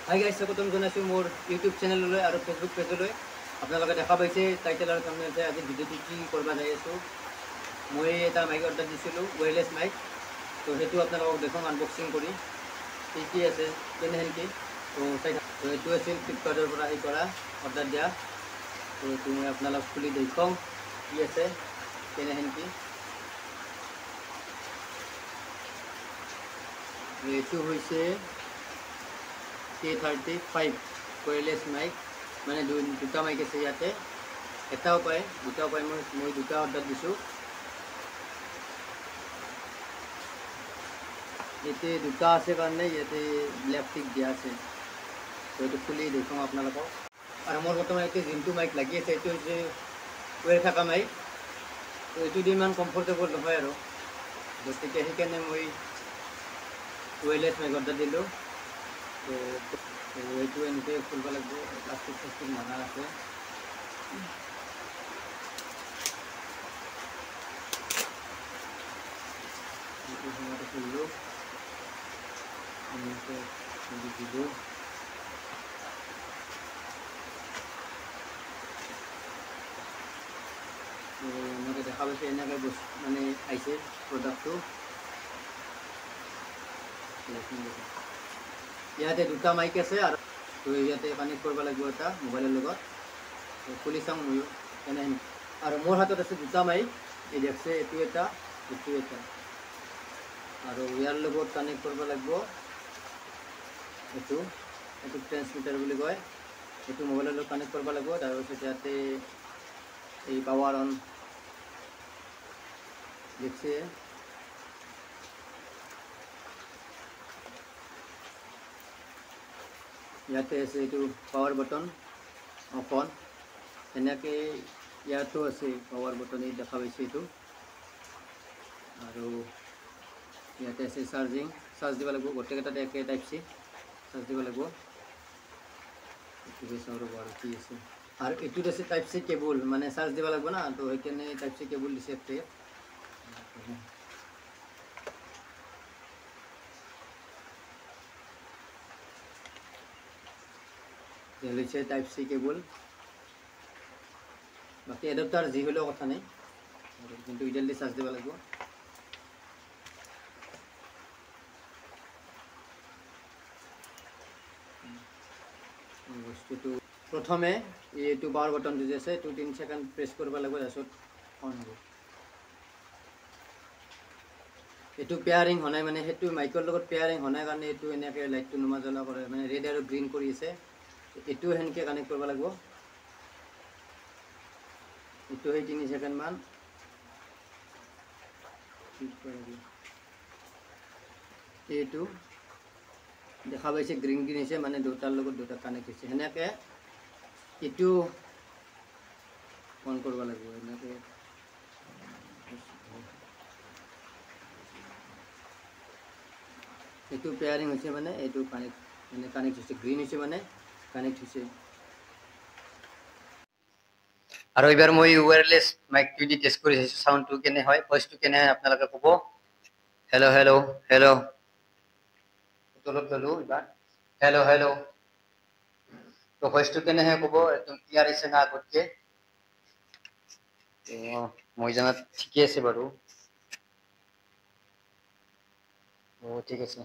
Hi guys, স্বাগতম জনাইছোঁ মোৰ ইউটিউব চেনেললৈ আৰু ফেচবুক পেজলৈ। আপোনালোকে দেখা পাইছে টাইটেল আৰু থাম্বনেইলতে আজি ভিডিঅ'টো কি কৰিব যাই আছোঁ। মই এটা মাইক অৰ্ডাৰ দিছিলোঁ, ৱায়াৰলেছ মাইক। তো সেইটো আপোনালোকক দেখুৱাম আনবক্সিং কৰি কি আছে কেনেহেন কি। তো এইটো আছিল ফ্লিপকাৰ্টৰ পৰা এই কৰা অৰ্ডাৰ দিয়া। তো এইটো মই আপোনালোকক খুলি দেখুৱাম কি আছে কেনেহেন কি। এইটো হৈছে K35 ৱায়াৰলেছ মাইক, মানে দুটা মাইক আছে ইয়াতে। এটাও পায় দুটাও পায়, মই দুটা অৰ্ডাৰ দিছোঁ। ইয়াতে দুটা আছে কাৰণে ইয়াতে ব্লেক টিক দিয়া আছে। তো এইটো খুলি দেখুৱাম আপোনালোকক। আৰু মোৰ বৰ্তমান এতিয়া যোনটো মাইক লাগি আছে এইটো হৈছে ৱেৰ থকা মাইক। তো এইটো দি ইমান কমফৰ্টেবল নহয় আৰু, গতিকে সেইকাৰণে মই ৱায়াৰলেছ মাইক অৰ্ডাৰ দিলোঁ। তো এইটো এনেকৈ খুলিব লাগিব, প্লাষ্টিক চাষ্টিক মাৰা আছে। এইটো সময়তে খুলিলোঁ, এনেকৈ খুলি দিলোঁ। এনেকৈ দেখা পাইছে, এনেকৈ বস্তু মানে আহিছে প্ৰডাক্টটো। ইয়াতে দুটা মাইক আছে আৰু তো ইয়াতে কানেক্ট কৰিব লাগিব এটা মোবাইলৰ লগত। খুলি চাওঁ ময়ো কেনেহেন। আৰু মোৰ হাতত আছে দুটা মাইক, এই দেখছে এইটো এটা এইটো এটা। আৰু ইয়াৰ লগত কানেক্ট কৰিব লাগিব এইটো ট্ৰেন্সমিটাৰ বুলি কয়। এইটো মোবাইলৰ লগত কানেক্ট কৰিব লাগিব। তাৰপিছত ইয়াতে এই পাৱাৰ অন দেখছে, ইয়াতে আছে এইটো পাৱাৰ বটন অফ অন। এনেকৈ ইয়াতো আছে পাৱাৰ বটন, এই দেখা পাইছে এইটো। আৰু ইয়াতে আছে চাৰ্জ দিব লাগিব, গোটেইকেইটাতে একে টাইপ চি চাৰ্জ দিব লাগিব। এইটো চাওঁ ৰ'ব আৰু কি আছে। আৰু এইটোত আছে টাইপ চি কেবল, মানে চাৰ্জ দিব লাগিব না, তো সেইকাৰণে টাইপ চি কেবল দিছে ইয়াতে। লৈছে টাইপ চি কেবল, বাকী এডাপ্টাৰ যি হ'লেও কথা নাই, কিন্তু ইডাল দি চাৰ্জ দিব লাগিব। বস্তুটো প্ৰথমে এইটো পাৱাৰ বটনটো যে আছে এইটো 3 ছেকেণ্ড প্ৰেছ কৰিব লাগিব, তাৰপিছত অন হ'ব। এইটো পেয়াৰিং হোৱা নাই, মানে সেইটো মাইকৰ লগত পেয়াৰিং হোৱা নাই কাৰণে এইটো এনেকৈ লাইটটো নুমাজলা কৰে, মানে ৰেড আৰু গ্ৰীণ কৰি আছে। এইটো সেনেকৈ কানেক্ট কৰিব লাগিব। এইটো সেই 3 ছেকেণ্ডমান এইটো দেখা পাইছে গ্ৰীণ হৈছে, মানে দুটাৰ লগত দুটা কানেক্ট হৈছে। সেনেকৈ এইটো অন কৰিব লাগিব। এনেকৈ এইটো পেয়াৰিং হৈছে, মানে এইটো কানেক্ট হৈছে, গ্ৰীণ হৈছে মানে কানেক্ট হৈছে। আৰু এইবাৰ মই ৱায়াৰলেছ মাইকটো দি টেষ্ট কৰি চাইছোঁ, চাউণ্ডটো কেনে হয়, ভইচটো কেনে হয় আপোনালোকে ক'ব। হেল্ল' হেল্ল' হেল্ল', তলত গ'লোঁ এইবাৰ। হেল্ল' হেল্ল', তো ভইচটো কেনেহে ক'ব, একদম ক্লিয়াৰ হৈছে না আগতকৈ? মই জনাত ঠিকে আছে বাৰু। ঠিক আছে।